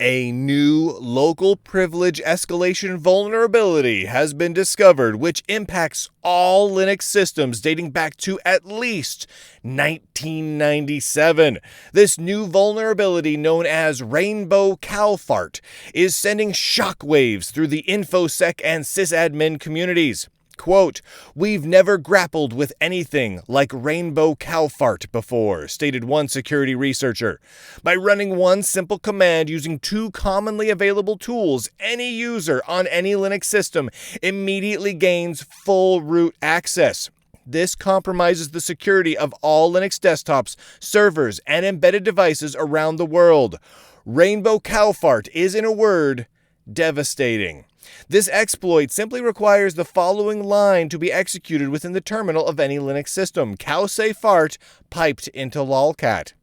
A new local privilege escalation vulnerability has been discovered, which impacts all Linux systems dating back to at least 1997. This new vulnerability, known as Rainbow Calfart, is sending shockwaves through the InfoSec and sysadmin communities. Quote, "We've never grappled with anything like Rainbow Calfart before," stated one security researcher. By running one simple command using two commonly available tools, any user on any Linux system immediately gains full root access. This compromises the security of all Linux desktops, servers, and embedded devices around the world. Rainbow Calfart is, in a word, devastating. This exploit simply requires the following line to be executed within the terminal of any Linux system: cow-say fart piped into lolcat.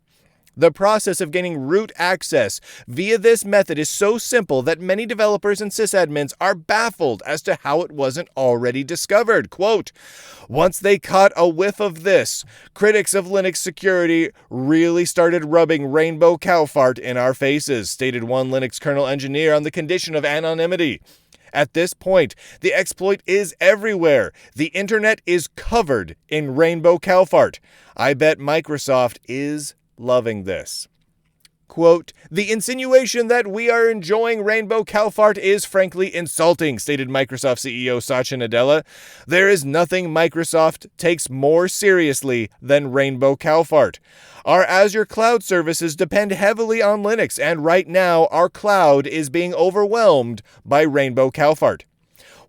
The process of gaining root access via this method is so simple that many developers and sysadmins are baffled as to how it wasn't already discovered. Quote, "Once they caught a whiff of this, critics of Linux security really started rubbing Rainbow Calfart in our faces," stated one Linux kernel engineer on the condition of anonymity. At this point, the exploit is everywhere. The internet is covered in Rainbow Calfart. I bet Microsoft is loving this. Quote, "The insinuation that we are enjoying Rainbow Calfart is frankly insulting," stated Microsoft CEO Satya Nadella. "There is nothing Microsoft takes more seriously than Rainbow Calfart. Our Azure cloud services depend heavily on Linux, and right now our cloud is being overwhelmed by Rainbow Calfart."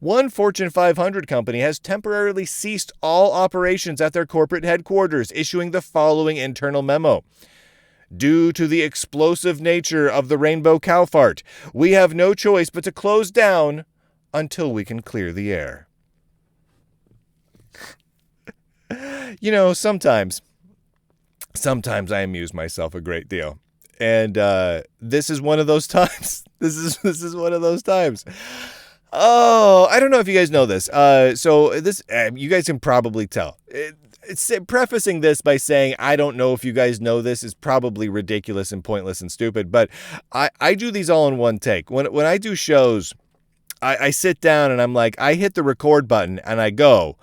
One Fortune 500 company has temporarily ceased all operations at their corporate headquarters, issuing the following internal memo. "Due to the explosive nature of the Rainbow Calfart, we have no choice but to close down until we can clear the air." You know, sometimes I amuse myself a great deal. And this is one of those times. This is one of those times. Oh, I don't know if you guys know this. So this, you guys can probably tell. Prefacing this by saying I don't know if you guys know this is probably ridiculous and pointless and stupid, but I do these all in one take. When I do shows, I sit down and I'm like, I hit the record button and I go.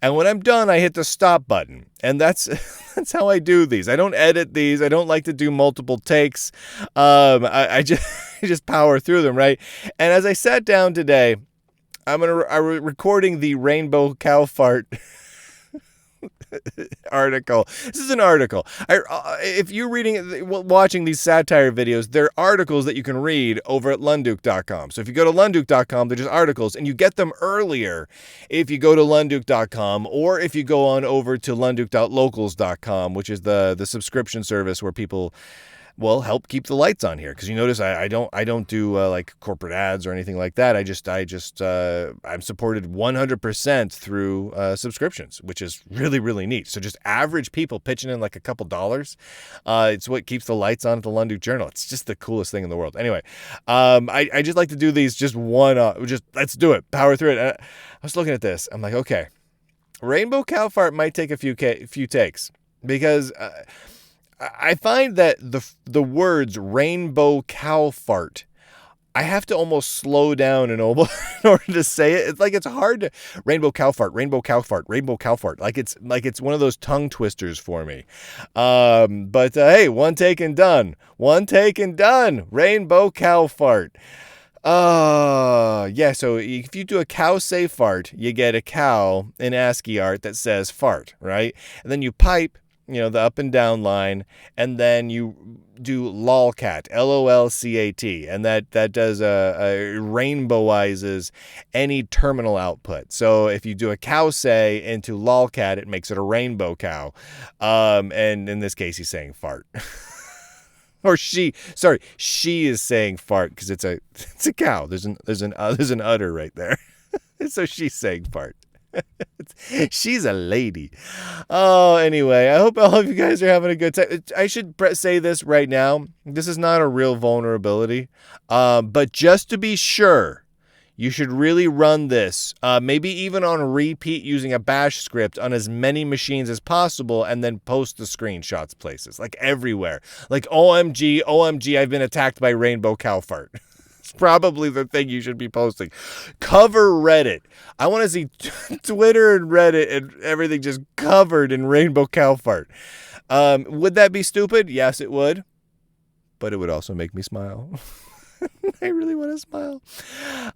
And when I'm done, I hit the stop button. And that's that's how I do these. I don't edit these. I don't like to do multiple takes. I just I just power through them, right? And as I sat down today, I'm recording the Rainbow Calfart article. This is an article. If you're watching these satire videos, they're articles that you can read over at lunduke.com. So if you go to lunduke.com, they're just articles, and you get them earlier if you go to lunduke.com, or if you go on over to lunduke.locals.com, which is the subscription service where people help keep the lights on here. Because you notice I don't do like corporate ads or anything like that. I'm supported 100% through subscriptions, which is really, really neat. So just average people pitching in like a couple dollars. It's what keeps the lights on at the Lunduke Journal. It's just the coolest thing in the world. Anyway, I just like to do these just let's do it. Power through it. I was looking at this. I'm like, okay, Rainbow Calfart might take a few takes, because I find that the words Rainbow Calfart, I have to almost slow down in order to say it. It's like it's hard to Rainbow Calfart, Rainbow Calfart, Rainbow Calfart. Like it's one of those tongue twisters for me. But hey, one take and done. Rainbow Calfart. Yeah, so if you do a cow-say fart, you get a cow in ASCII art that says fart, right? And then you pipe, the up and down line, and then you do lolcat, LOLCAT, and that does rainbowizes any terminal output. So if you do a cow say into lolcat, it makes it a rainbow cow. And in this case, he's saying fart. Or she is saying fart because it's a cow. There's an udder right there. So she's saying fart. She's a lady. Oh, anyway, I hope all of you guys are having a good time. I should say this right now. This is not a real vulnerability. But just to be sure, You should really run this, maybe even on repeat using a bash script on as many machines as possible, and then post the screenshots places, like everywhere. Like, OMG, OMG, I've been attacked by Rainbow Cowfart. It's probably the thing you should be posting. Cover Reddit. I want to see Twitter and Reddit and everything just covered in Rainbow Cowfart. Would that be stupid? Yes, it would. But it would also make me smile. I really want to smile.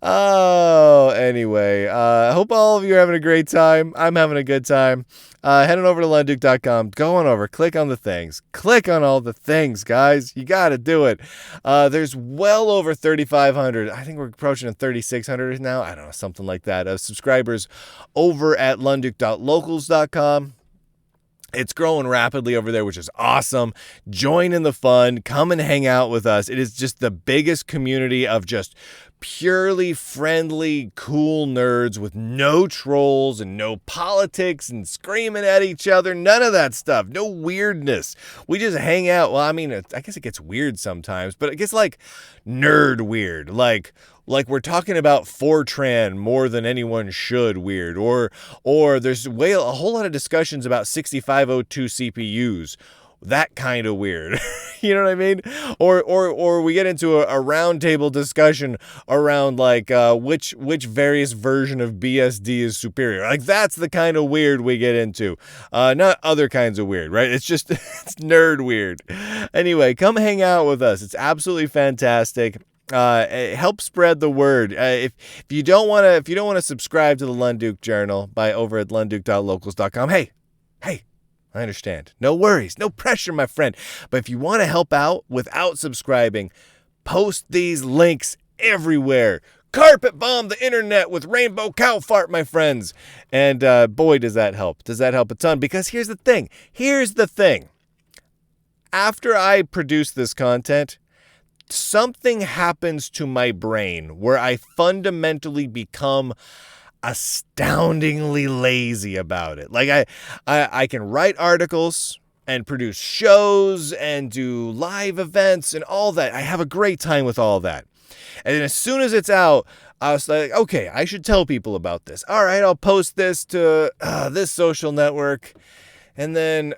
Oh, anyway. I hope all of you are having a great time. I'm having a good time. Head on over to lunduke.com. Go on over. Click on the things. Click on all the things, guys. You got to do it. There's well over 3,500. I think we're approaching 3,600 now. I don't know, something like that. Subscribers over at lunduke.locals.com. It's growing rapidly over there, which is awesome. Join in the fun. Come and hang out with us. It is just the biggest community of just purely friendly, cool nerds with no trolls and no politics and screaming at each other. None of that stuff. No weirdness. We just hang out. Well, I mean, I guess it gets weird sometimes, but it gets like nerd weird. Like we're talking about Fortran more than anyone should weird, or there's a whole lot of discussions about 6502 CPUs. That kind of weird. You know what I mean? Or we get into a roundtable discussion around like which various version of BSD is superior. Like that's the kind of weird we get into. Not other kinds of weird, right? It's just it's nerd weird. Anyway, come hang out with us. It's absolutely fantastic. Help spread the word. If you don't want to subscribe to the Lunduke Journal over at lunduke.locals.com, hey, I understand. No worries, no pressure, my friend. But if you want to help out without subscribing, post these links everywhere. Carpet bomb the internet with Rainbow Cowfart, my friends. And boy, does that help. Does that help a ton? Because here's the thing. After I produce this content, something happens to my brain where I fundamentally become astoundingly lazy about it. Like I can write articles and produce shows and do live events and all that. I have a great time with all that. And then as soon as it's out, I was like, okay, I should tell people about this. All right, I'll post this to this social network. And then,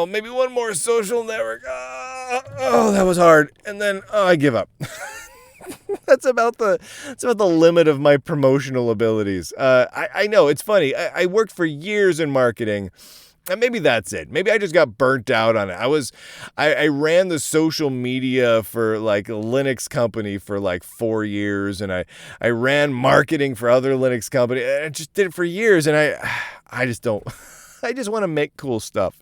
maybe one more social network. That was hard. And then, I give up. That's about the limit of my promotional abilities. I know, it's funny. I worked for years in marketing, and maybe that's it. Maybe I just got burnt out on it. I ran the social media for like a Linux company for like 4 years, and I ran marketing for other Linux companies. I just did it for years, and I just don't. I just want to make cool stuff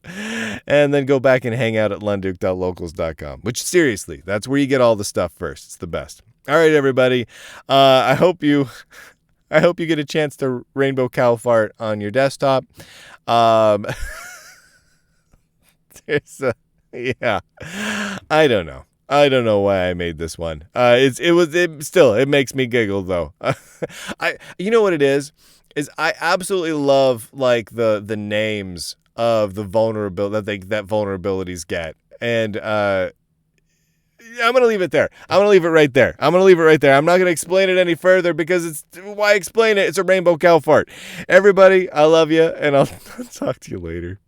and then go back and hang out at lunduke.locals.com, which seriously, that's where you get all the stuff first. It's the best. All right, everybody. I hope you get a chance to Rainbow Cowfart on your desktop. I don't know. I don't know why I made this one. It makes me giggle though. You know what it is I absolutely love like the names of the vulnerability that vulnerabilities get. And I'm going to leave it there. I'm going to leave it right there. I'm not going to explain it any further because why explain it? It's a Rainbow Cowfart. Everybody, I love you, and I'll talk to you later.